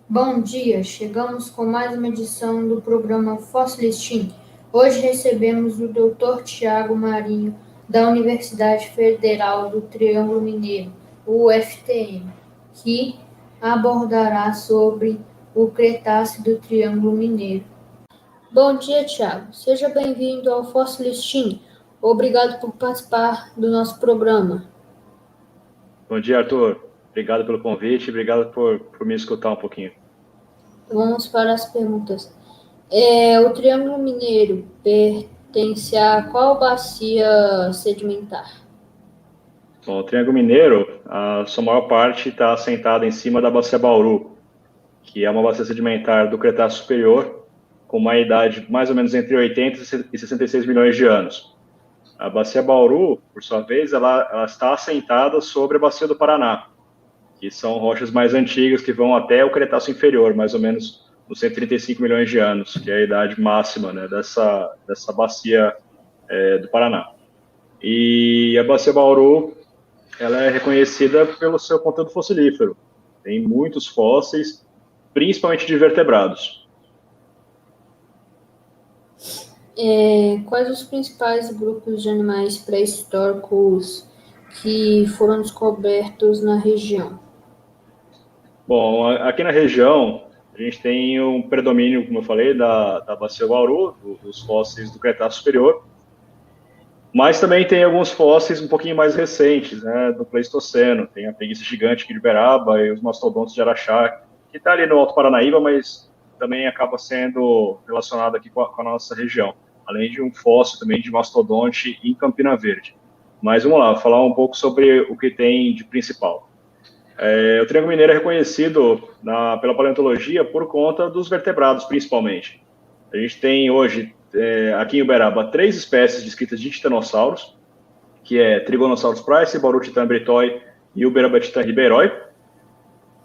Bom dia, chegamos com mais uma edição do programa Fóssil. Hoje recebemos o Dr. Tiago Marinho, da Universidade Federal do Triângulo Mineiro, UFTM, que abordará sobre o Cretáceo do Triângulo Mineiro. Bom dia, Tiago. Seja bem-vindo ao Fóssil. Obrigado por participar do nosso programa. Bom dia, Arthur. Obrigado pelo convite, obrigado por me escutar um pouquinho. Vamos para as perguntas. O Triângulo Mineiro pertence a qual bacia sedimentar? Bom, o Triângulo Mineiro, a sua maior parte está assentada em cima da Bacia Bauru, que é uma bacia sedimentar do Cretáceo Superior, com uma idade mais ou menos entre 80 e 66 milhões de anos. A Bacia Bauru, por sua vez, ela está assentada sobre a Bacia do Paraná, que são rochas mais antigas que vão até o Cretáceo Inferior, mais ou menos nos 135 milhões de anos, que é a idade máxima, né, dessa bacia do Paraná. E a Bacia Bauru, ela é reconhecida pelo seu conteúdo fossilífero. Tem muitos fósseis, principalmente de vertebrados. Quais os principais grupos de animais pré-históricos que foram descobertos na região? Bom, aqui na região, a gente tem um predomínio, como eu falei, da Bacia Bauru, dos fósseis do Cretáceo Superior, mas também tem alguns fósseis um pouquinho mais recentes, né, do Pleistoceno. Tem a preguiça gigante aqui de Uberaba e os mastodontes de Araxá, que está ali no Alto Paranaíba, mas também acaba sendo relacionado aqui com a nossa região, além de um fóssil também de mastodonte em Campina Verde. Mas vamos lá, falar um pouco sobre o que tem de principal. O Triângulo Mineiro é reconhecido pela paleontologia por conta dos vertebrados, principalmente. A gente tem hoje, aqui em Uberaba, 3 espécies descritas de titanossauros, que é Trigonosaurus price, Bauru-Titan britoi e Uberaba-Titan ribeiroi.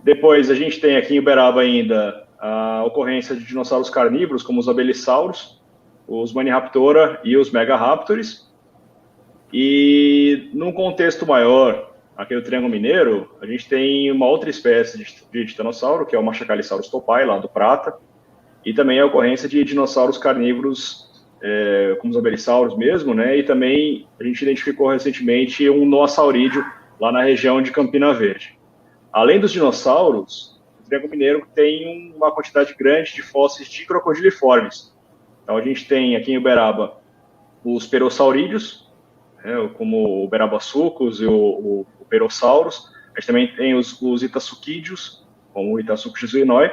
Depois, a gente tem aqui em Uberaba ainda a ocorrência de dinossauros carnívoros, como os abelissauros, os Maniraptora e os Megaraptors. E, num contexto maior, aqui no Triângulo Mineiro, a gente tem uma outra espécie de titanossauro, que é o Machacalisaurus topai, lá do Prata, e também a ocorrência de dinossauros carnívoros, como os abelissauros mesmo, né? E também a gente identificou recentemente um noassaurídeo lá na região de Campina Verde. Além dos dinossauros, o Triângulo Mineiro tem uma quantidade grande de fósseis de crocodiliformes. Então a gente tem aqui em Uberaba os perossaurídeos, como o Uberaba-sucos e o Perosaurus. A gente também tem os Itaçuquídeos, como o Itaçucus zuinoi,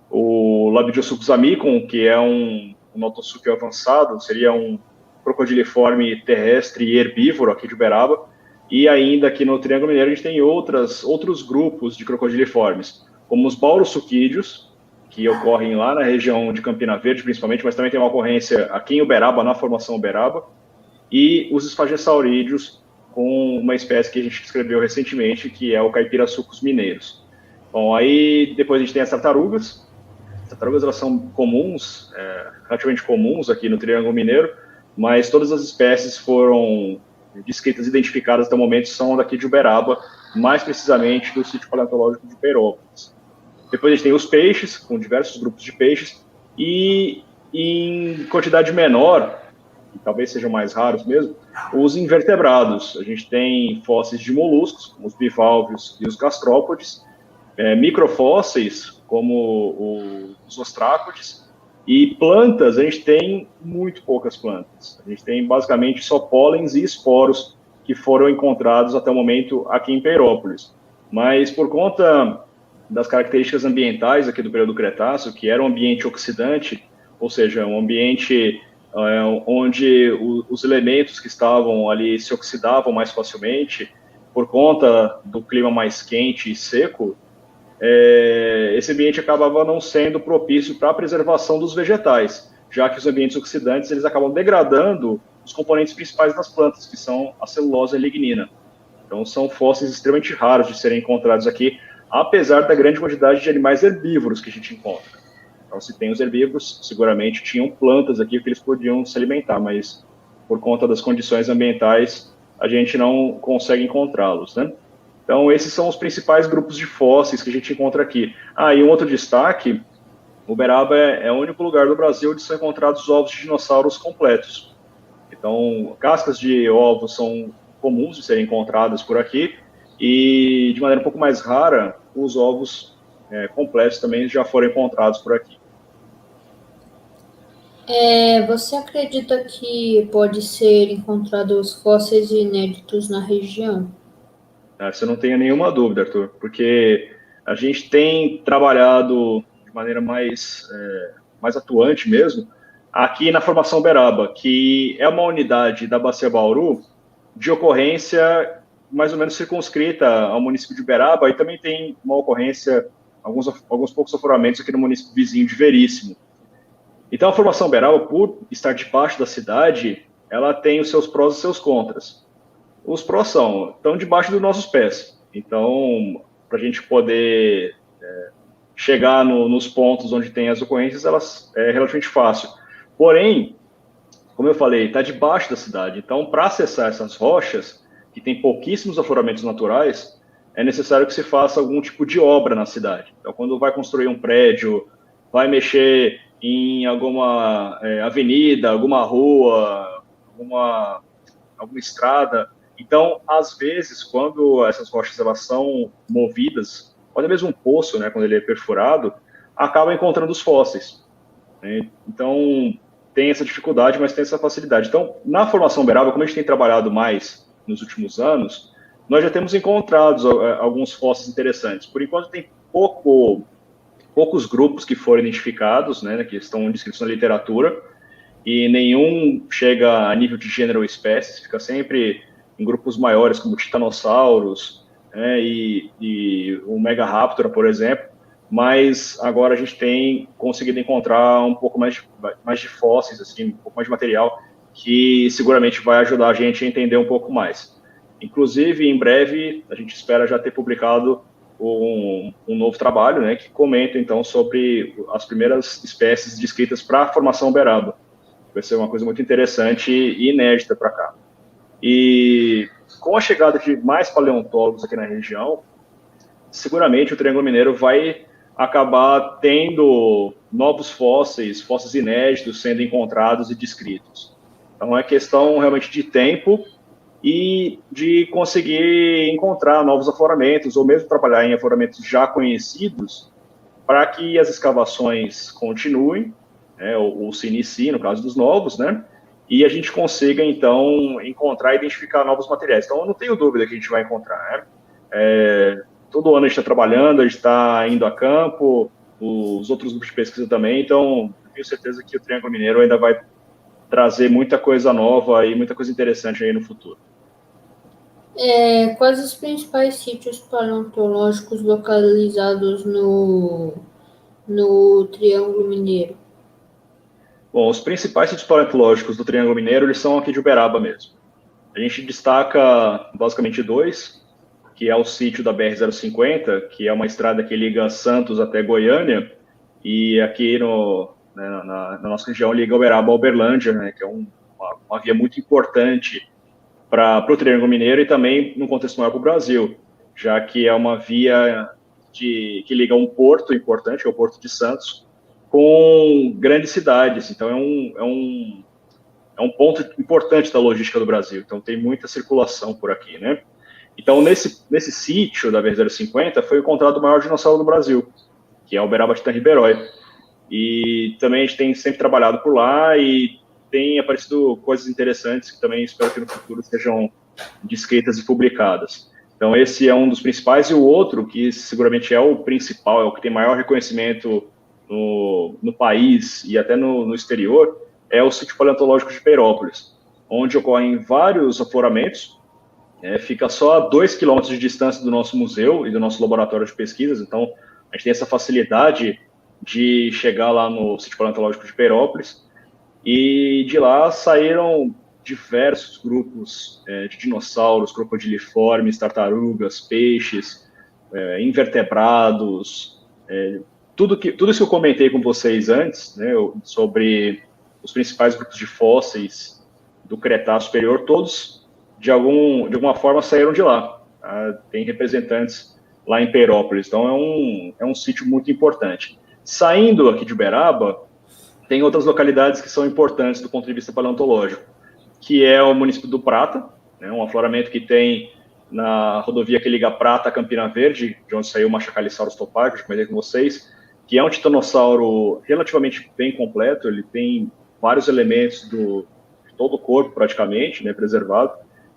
o Labidiosucus amicum, que é um notossúquio avançado, seria um crocodiliforme terrestre e herbívoro aqui de Uberaba. E ainda aqui no Triângulo Mineiro a gente tem outros grupos de crocodiliformes, como os Baurossuquídeos, que ocorrem lá na região de Campina Verde, principalmente, mas também tem uma ocorrência aqui em Uberaba, na formação Uberaba, e os esfagessaurídeos, com uma espécie que a gente descreveu recentemente, que é o Caipirasucus mineiros. Bom, aí depois a gente tem as tartarugas. As tartarugas, elas são comuns, relativamente comuns aqui no Triângulo Mineiro, mas todas as espécies foram descritas e identificadas até o momento são daqui de Uberaba, mais precisamente do sítio paleontológico de Perópolis. Depois a gente tem os peixes, com diversos grupos de peixes, e em quantidade menor, talvez sejam mais raros mesmo, os invertebrados. A gente tem fósseis de moluscos, como os bivalves e os gastrópodes, microfósseis, como os ostrácodes, e plantas, a gente tem muito poucas plantas. A gente tem basicamente só pólens e esporos que foram encontrados até o momento aqui em Perópolis. Mas por conta das características ambientais aqui do período Cretáceo, que era um ambiente oxidante, ou seja, um ambiente onde os elementos que estavam ali se oxidavam mais facilmente, por conta do clima mais quente e seco, esse ambiente acabava não sendo propício para a preservação dos vegetais, já que os ambientes oxidantes eles acabam degradando os componentes principais das plantas, que são a celulose e a lignina. Então, são fósseis extremamente raros de serem encontrados aqui, apesar da grande quantidade de animais herbívoros que a gente encontra. Então, se tem os herbívoros, seguramente tinham plantas aqui que eles podiam se alimentar, mas por conta das condições ambientais, a gente não consegue encontrá-los, né? Então, esses são os principais grupos de fósseis que a gente encontra aqui. E um outro destaque, Uberaba é o único lugar do Brasil onde são encontrados ovos de dinossauros completos. Então, cascas de ovos são comuns de serem encontradas por aqui, e de maneira um pouco mais rara, os ovos completos também já foram encontrados por aqui. Você acredita que pode ser encontrados fósseis inéditos na região? Você não tenha nenhuma dúvida, Arthur, porque a gente tem trabalhado de maneira mais atuante mesmo aqui na Formação Uberaba, que é uma unidade da Bacia Bauru de ocorrência mais ou menos circunscrita ao município de Uberaba, e também tem uma ocorrência, alguns poucos afloramentos aqui no município vizinho de Veríssimo. Então, a Formação Uberaba, por estar debaixo da cidade, ela tem os seus prós e seus contras. Os prós estão debaixo dos nossos pés. Então, para a gente poder chegar nos pontos onde tem as ocorrências, elas é relativamente fácil. Porém, como eu falei, está debaixo da cidade. Então, para acessar essas rochas, que tem pouquíssimos afloramentos naturais, é necessário que se faça algum tipo de obra na cidade. Então, quando vai construir um prédio, vai mexer em alguma avenida, alguma rua, alguma estrada. Então, às vezes, quando essas rochas elas são movidas, ou até mesmo um poço, né, quando ele é perfurado, acaba encontrando os fósseis, né? Então, tem essa dificuldade, mas tem essa facilidade. Então, na Formação Uberaba, como a gente tem trabalhado mais nos últimos anos, nós já temos encontrado alguns fósseis interessantes. Por enquanto, tem poucos grupos que foram identificados, né, que estão descritos na literatura, e nenhum chega a nível de gênero ou espécie, fica sempre em grupos maiores, como titanossauros, né, e o Megaraptor, por exemplo, mas agora a gente tem conseguido encontrar um pouco mais de fósseis, assim, um pouco mais de material, que seguramente vai ajudar a gente a entender um pouco mais. Inclusive, em breve, a gente espera já ter publicado um novo trabalho, né, que comenta, então, sobre as primeiras espécies descritas para a Formação Uberaba. Vai ser uma coisa muito interessante e inédita para cá. E com a chegada de mais paleontólogos aqui na região, seguramente o Triângulo Mineiro vai acabar tendo novos fósseis inéditos sendo encontrados e descritos. Então é questão realmente de tempo e de conseguir encontrar novos afloramentos, ou mesmo trabalhar em afloramentos já conhecidos, para que as escavações continuem, né, ou se iniciem, no caso dos novos, né, e a gente consiga, então, encontrar e identificar novos materiais. Então, eu não tenho dúvida que a gente vai encontrar, né? Todo ano a gente está trabalhando, a gente está indo a campo, os outros grupos de pesquisa também, então, eu tenho certeza que o Triângulo Mineiro ainda vai trazer muita coisa nova e muita coisa interessante aí no futuro. Quais os principais sítios paleontológicos localizados no Triângulo Mineiro? Bom, os principais sítios paleontológicos do Triângulo Mineiro, eles são aqui de Uberaba mesmo. A gente destaca basicamente dois, que é o sítio da BR-050, que é uma estrada que liga Santos até Goiânia, e aqui na nossa região liga Uberaba a Uberlândia, né, que é uma via muito importante para o Triângulo Mineiro e também no contexto maior para o Brasil, já que é uma via que liga um porto importante, que é o Porto de Santos, com grandes cidades. Então, é um ponto importante da logística do Brasil. Então, tem muita circulação por aqui, né? Então, nesse sítio da BR-050 foi encontrado o maior dinossauro do Brasil, que é o Uberaba Titan-Riberói. E também a gente tem sempre trabalhado por lá e tem aparecido coisas interessantes que também espero que no futuro sejam descritas e publicadas. Então, esse é um dos principais, e o outro, que seguramente é o principal, é o que tem maior reconhecimento no país e até no exterior, é o sítio paleontológico de Peirópolis, onde ocorrem vários afloramentos. Fica só a 2 quilômetros de distância do nosso museu e do nosso laboratório de pesquisas, então a gente tem essa facilidade de chegar lá no sítio paleontológico de Peirópolis, e de lá saíram diversos grupos de dinossauros, crocodiliformes, tartarugas, peixes, invertebrados, tudo isso que eu comentei com vocês antes, né, sobre os principais grupos de fósseis do Cretáceo Superior, todos, de alguma forma, saíram de lá. Tá? Tem representantes lá em Peirópolis, então é um sítio muito importante. Saindo aqui de Uberaba, tem outras localidades que são importantes do ponto de vista paleontológico, que é o município do Prata, né, um afloramento que tem na rodovia que liga Prata a Campina Verde, de onde saiu o Machacalissaurus topaz, que eu comentei com vocês, que é um titanossauro relativamente bem completo, ele tem vários elementos de todo o corpo praticamente, né, preservado,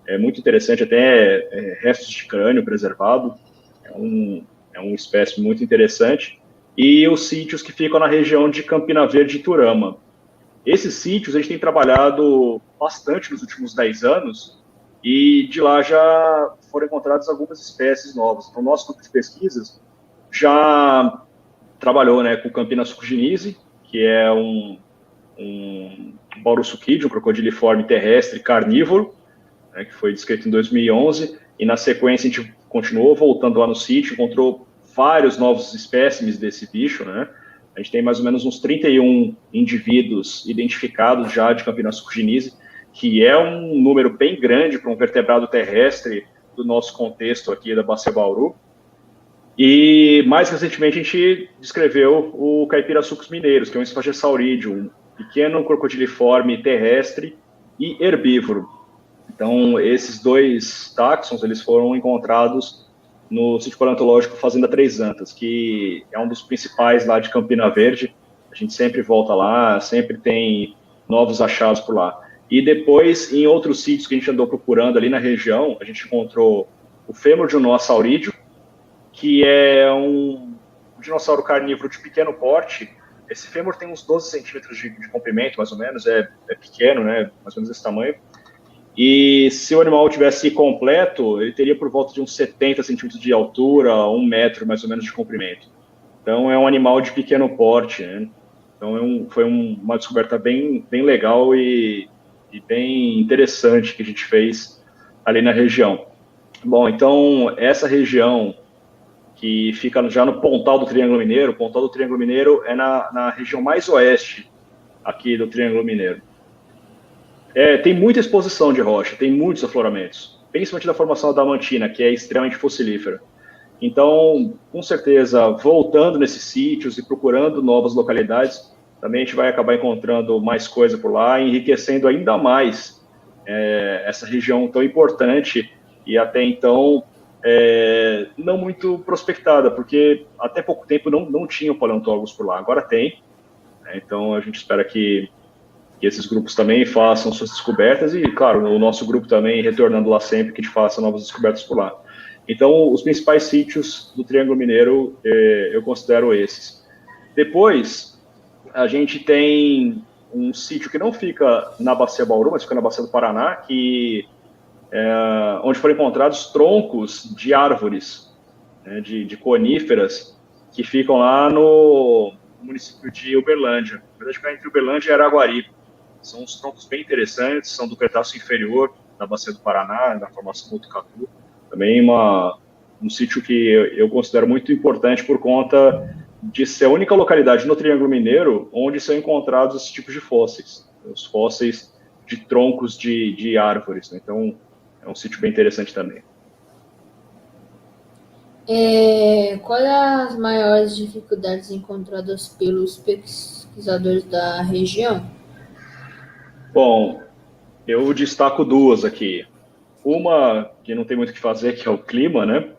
é muito interessante, até restos de crânio preservado, é uma espécie muito interessante, e os sítios que ficam na região de Campina Verde e Turama. Esses sítios a gente tem trabalhado bastante nos últimos 10 anos, e de lá já foram encontradas algumas espécies novas. Então, o nosso grupo de pesquisas já trabalhou, né, com Campina sucginise, que é um Baurossuchídeo, um crocodiliforme terrestre carnívoro, né, que foi descrito em 2011, e na sequência a gente continuou voltando lá no sítio, encontrou vários novos espécimes desse bicho, né? A gente tem mais ou menos uns 31 indivíduos identificados já de Campina sucginise, que é um número bem grande para um vertebrado terrestre do nosso contexto aqui da Bacia Bauru. E mais recentemente a gente descreveu o Caipirasucos mineiros, que é um Sphagesaurídeo, um pequeno crocodiliforme terrestre e herbívoro. Então, esses dois táxons, eles foram encontrados no sítio paleontológico Fazenda Três Antas, que é um dos principais lá de Campina Verde. A gente sempre volta lá, sempre tem novos achados por lá. E depois, em outros sítios que a gente andou procurando ali na região, a gente encontrou o fêmur de um noassaurídeo, que é um dinossauro carnívoro de pequeno porte. Esse fêmur tem uns 12 centímetros de comprimento, mais ou menos, é pequeno, né, mais ou menos desse tamanho. E se o animal tivesse completo, ele teria por volta de uns 70 centímetros de altura, 1 metro mais ou menos de comprimento. Então é um animal de pequeno porte, né? Então foi uma descoberta bem legal e bem interessante que a gente fez ali na região. Bom, então essa região que fica já no Pontal do Triângulo Mineiro, o Pontal do Triângulo Mineiro é na região mais oeste aqui do Triângulo Mineiro. Tem muita exposição de rocha, tem muitos afloramentos, principalmente da formação adamantina, que é extremamente fossilífera. Então, com certeza, voltando nesses sítios e procurando novas localidades, também a gente vai acabar encontrando mais coisa por lá, enriquecendo ainda mais essa região tão importante e até então não muito prospectada, porque até pouco tempo não tinham paleontólogos por lá, agora tem. Então, a gente espera que esses grupos também façam suas descobertas e, claro, o nosso grupo também retornando lá sempre que a gente faça novas descobertas por lá. Então, os principais sítios do Triângulo Mineiro, eu considero esses. Depois, a gente tem um sítio que não fica na Bacia Bauru, mas fica na Bacia do Paraná, onde foram encontrados troncos de árvores, né, de coníferas, que ficam lá no município de Uberlândia. Na verdade, fica entre Uberlândia e Araguari. São uns troncos bem interessantes, são do Cretáceo inferior, da Bacia do Paraná, da formação Botucatu. Também um sítio que eu considero muito importante por conta de ser a única localidade no Triângulo Mineiro onde são encontrados esses tipos de fósseis, os fósseis de troncos de árvores. Né? Então, é um sítio bem interessante também. Quais as maiores dificuldades encontradas pelos pesquisadores da região? Bom, eu destaco duas aqui. Uma que não tem muito o que fazer, que é o clima, né?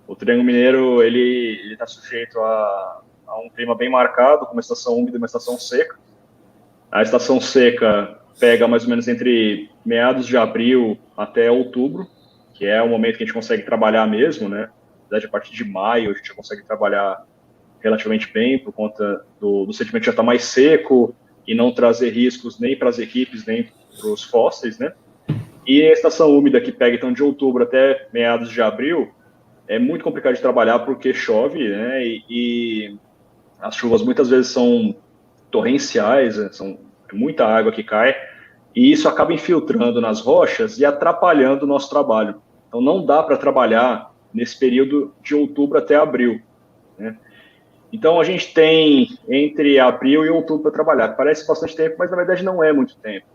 O Triângulo Mineiro, ele está sujeito a um clima bem marcado, com uma estação úmida e uma estação seca. A estação seca pega mais ou menos entre meados de abril até outubro, que é o momento que a gente consegue trabalhar mesmo, né? Na verdade, a partir de maio a gente já consegue trabalhar relativamente bem, por conta do sedimento já estar mais seco e não trazer riscos nem para as equipes, nem para os fósseis, né? E a estação úmida que pega então de outubro até meados de abril é muito complicado de trabalhar porque chove, né? E as chuvas muitas vezes são torrenciais, né? São muita água que cai, e isso acaba infiltrando nas rochas e atrapalhando o nosso trabalho. Então não dá para trabalhar nesse período de outubro até abril, né? Então a gente tem entre abril e outubro para trabalhar, que parece bastante tempo, mas na verdade não é muito tempo.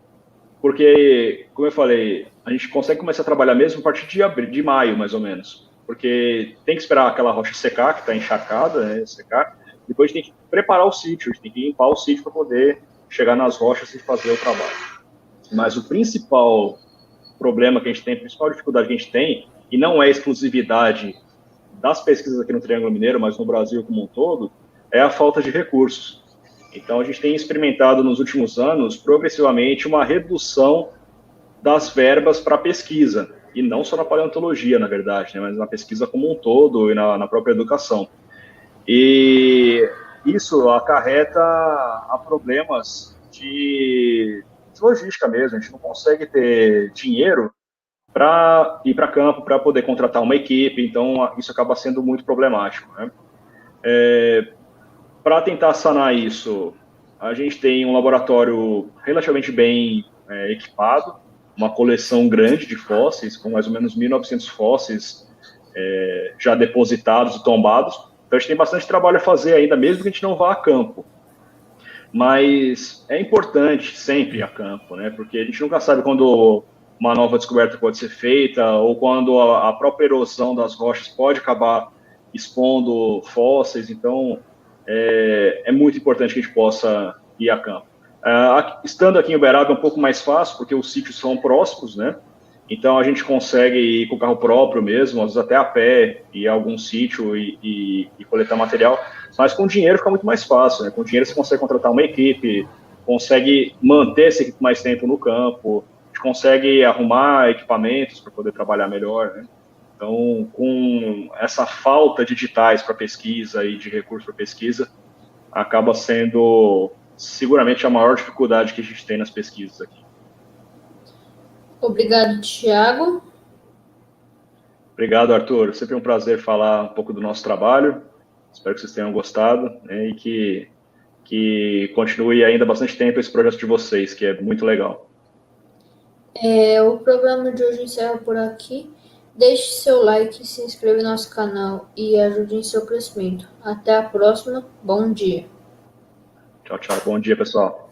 Porque, como eu falei, a gente consegue começar a trabalhar mesmo a partir de maio, mais ou menos. Porque tem que esperar aquela rocha secar, que está encharcada, né, secar. Depois a gente tem que preparar o sítio, a gente tem que limpar o sítio para poder chegar nas rochas e fazer o trabalho. Mas o principal problema que a gente tem, a principal dificuldade que a gente tem, e não é exclusividade das pesquisas aqui no Triângulo Mineiro, mas no Brasil como um todo, é a falta de recursos. Então, a gente tem experimentado nos últimos anos, progressivamente, uma redução das verbas para pesquisa, e não só na paleontologia, na verdade, né, mas na pesquisa como um todo e na própria educação. E isso acarreta a problemas de logística mesmo, a gente não consegue ter dinheiro para ir para campo, para poder contratar uma equipe, então isso acaba sendo muito problemático, né? Para tentar sanar isso, a gente tem um laboratório relativamente bem equipado, uma coleção grande de fósseis, com mais ou menos 1.900 fósseis já depositados e tombados. Então a gente tem bastante trabalho a fazer ainda, mesmo que a gente não vá a campo. Mas é importante sempre ir a campo, né? Porque a gente nunca sabe quando uma nova descoberta pode ser feita ou quando a própria erosão das rochas pode acabar expondo fósseis. Então, é muito importante que a gente possa ir a campo. Estando aqui em Uberaba é um pouco mais fácil, porque os sítios são próximos, né? Então, a gente consegue ir com o carro próprio mesmo, às vezes até a pé, ir a algum sítio e coletar material. Mas com dinheiro fica muito mais fácil, né? Com dinheiro você consegue contratar uma equipe, consegue manter essa equipe mais tempo no campo, a gente consegue arrumar equipamentos para poder trabalhar melhor, né? Então, com essa falta de editais para pesquisa e de recursos para pesquisa, acaba sendo seguramente a maior dificuldade que a gente tem nas pesquisas aqui. Obrigado, Tiago. Obrigado, Arthur. Sempre um prazer falar um pouco do nosso trabalho. Espero que vocês tenham gostado, né, e que continue ainda bastante tempo esse projeto de vocês, que é muito legal. O programa de hoje encerra por aqui. Deixe seu like, se inscreva no nosso canal e ajude em seu crescimento. Até a próxima. Bom dia. Tchau, tchau. Bom dia, pessoal.